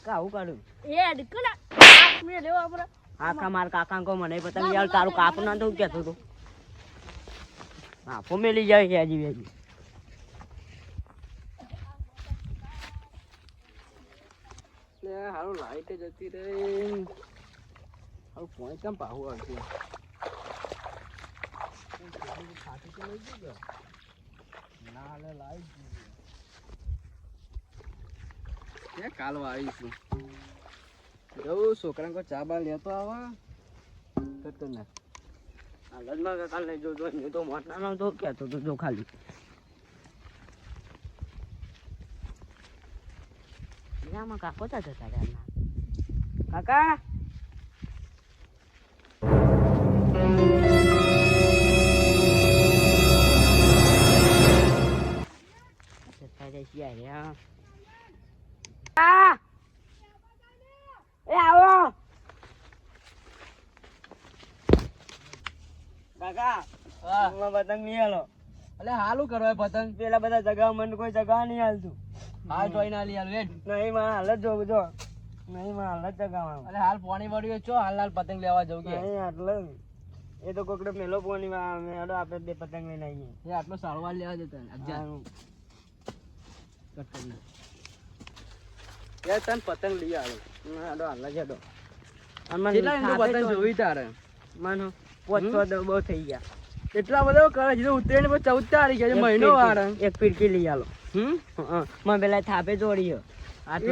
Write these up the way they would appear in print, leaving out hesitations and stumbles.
કાકા આવું કાઢું એ અડકલા મે લેવો આપણે આખા માર કાકા કો મને પતંગ યાર તારું કાપ ના તો કેતો તો હા ફોમેલી જાય છે હજી હજી લે હારું લાઈટ જતી રે હારું પોઈન્ટ કેમ પાહુ આવતી ના લે લાઈટ કે કાલ આવીશું જવું છોકરાને કોઈ ચા બા લેતો આવા કરતો ના હાલતમાં કાકા લઈ જો તો મોટા ના તો કેતો તો જો ખાલી માં કાકો તા જતા રહ્યા કાકા જતા રહ્યા એ આવો કાકા પતંગ નહીં હાલો અલે હાલું કરવા પતંગ પેલા બધા જગા મને કોઈ જગા નહીં હાલતું હાલ જોઈ ના લી હાલ રેડ નહીં માં હાલત જો જો નહીં માં હાલત જગામાં અલે હાલ પાણી વળ્યું છો હાલ હાલ પતંગ લેવા જવું કે નહીં આટલે એ તો કોકડે મેલો પોની માં મેડો આપણે બે પતંગ લઈને આવીએ એ આટલો સારવાર લેવા જતા અગિયાર કટ ના યાર તન પતંગ લઈ આલો હાડો હાલ જડો કેટલા એનું પતંગ જોઈ તારે માનો 500 બહુ થઈ ગયા એટલા બધા કરે છે ઉતરેણ પર 14 તારીખ છે મહિનો વાર એક પીડકી લઈ આલો માં પેલા થાપે જોડ્યો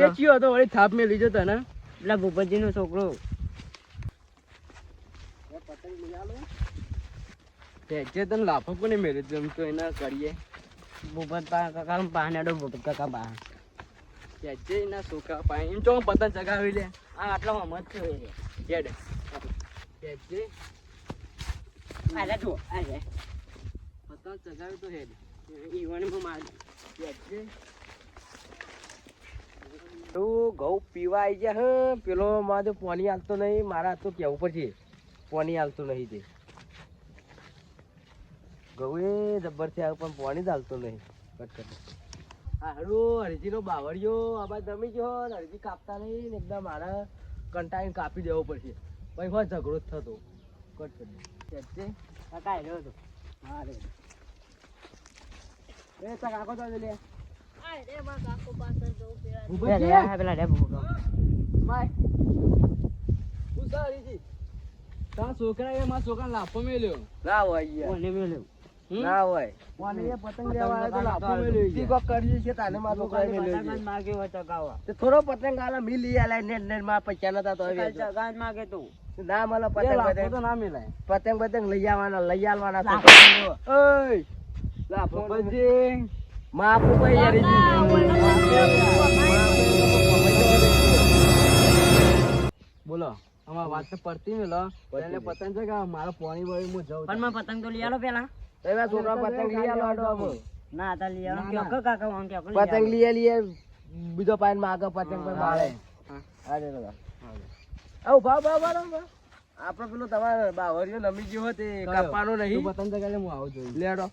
એ ચિયો તો વળી થાપ મે લીધો તને પેલા ભૂપતજી નો છોકરો પતંગ લઈ આલો તે જે તને લાફો કોને મેરે જમ તો એના કરીએ ભૂપત કાકા પાનેડો ભૂપત કાકા બા તે જે એના છોકરા પાઈ એમ ચો પતંગ ચગાવી લે આ આટલો મત થયો રે જેડ તે જે આલે જો આલે પતંગ ચગાવી તો હેડ ઈવન માં માર તે જે તું ઘઉં પીવા આવી ગયા હે પેલો માં તો પાણી હાલતો નહીં મારા તો કેવું પડશે પાણી હાલતો નહીં તે ઘઉં એ જબ્બર છે પણ પાણી જ હાલતો નહીં કટ હારું હરજીનો બાવળિયો આબા જમી ગયો હરજી કાપતા નહીં ને એકદમ મારા કંટાઈને કાપી દેવો પડશે પછી હોય ઝઘડો જ થતો કટ કરી કાકા હેલો તો હા રે એ તા કાકો તો લે આ રે માં કાકો પાછળ જવું પેલા ઉભો છે પેલા રે ભૂપત માય ઉસારીજી તા છોકરા એ માં છોકરાને લાફો મેલ્યો ના હોય યાર કોને મેલ્યો ના હોય કોને એ પતંગ લેવા આવ્યો તો લાફો મેલ્યો ઈ કોક કરી છે તાને માં છોકરા મેલ્યો પતંગ માગે હોય ચગાવા તે થોડો પતંગ આલા મિલી આલા નેટ નેટ માં પૈસા નતા તો હવે ચગાન માગે તું ના મને પતંગ તો ના મિલાય પતંગ લઈ આવવાના લઈ આવવાના ઓય લાફો બજી માં આપું ભાઈ યાર બોલો અમાર વાત તો પડતી ને લો એને પતંગ છે કે મારો પાણી વળી હું જાઉં પણ માં પતંગ તો લઈ આલો પેલા એવા છોકરા પતંગ લઈ આલો આડો આમ ના તા લઈ આલો કે કાકા આમ કે પતંગ લઈએ બીજો પાઈન માં આગળ પતંગ પર મારે અરે દાદા આવ ભાવ આપણે પેલો તમારે બાવરિયો નમી ગયો હતો કાપવાનો નહીં પતંગ જગાડે હું આવું જોઈ લેડો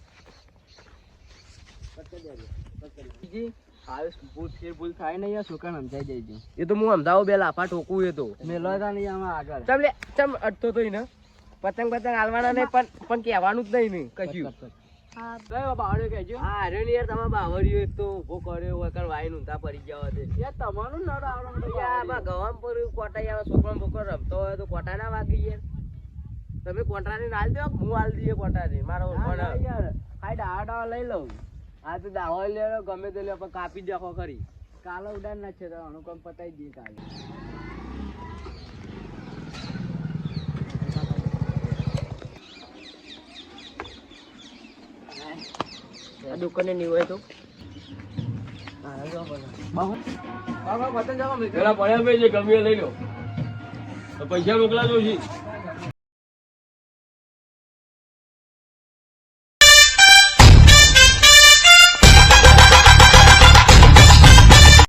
ભૂલ થાય નહીં યાર છોકરા સમજાઈ જાય એ તો હું સમજાવું બે લાફા ઠોકું એ તો મેલો નહીં આમાં આગળ ચમ લે ચમ અટતો તો ને પતંગ હાલવાના નહીં પણ કહેવાનું જ નહીં કશું બાવળિયો કહેજો હા અરે યાર તમે બાવળિયો એક તો ઉભો કર્યો વગર વાઈ ઊંધા પડી ગયા હતા યાર તમારું નડ આવડે ગવામ પર કોટાઈ આવે છોકરો બોકરો રમતો હોય તો કોટા ના વાગી યાર તમે કોટાની નાલ દો હું હાલ દઈએ કોટાની મારો યાર આ ડાવા લઈ લઉં આ તો દાવા લે ગમે તે લે પણ કાપી દેખો ખરી કાલે ઉડાન ના છે તો અણુ કામ પતાઈ દઈએ કાલે આ દુકાને ની હોય તો પતંગ જવા પેલા પડ્યા પે છે ગમે લઈ લો પૈસા મોકલાજો છે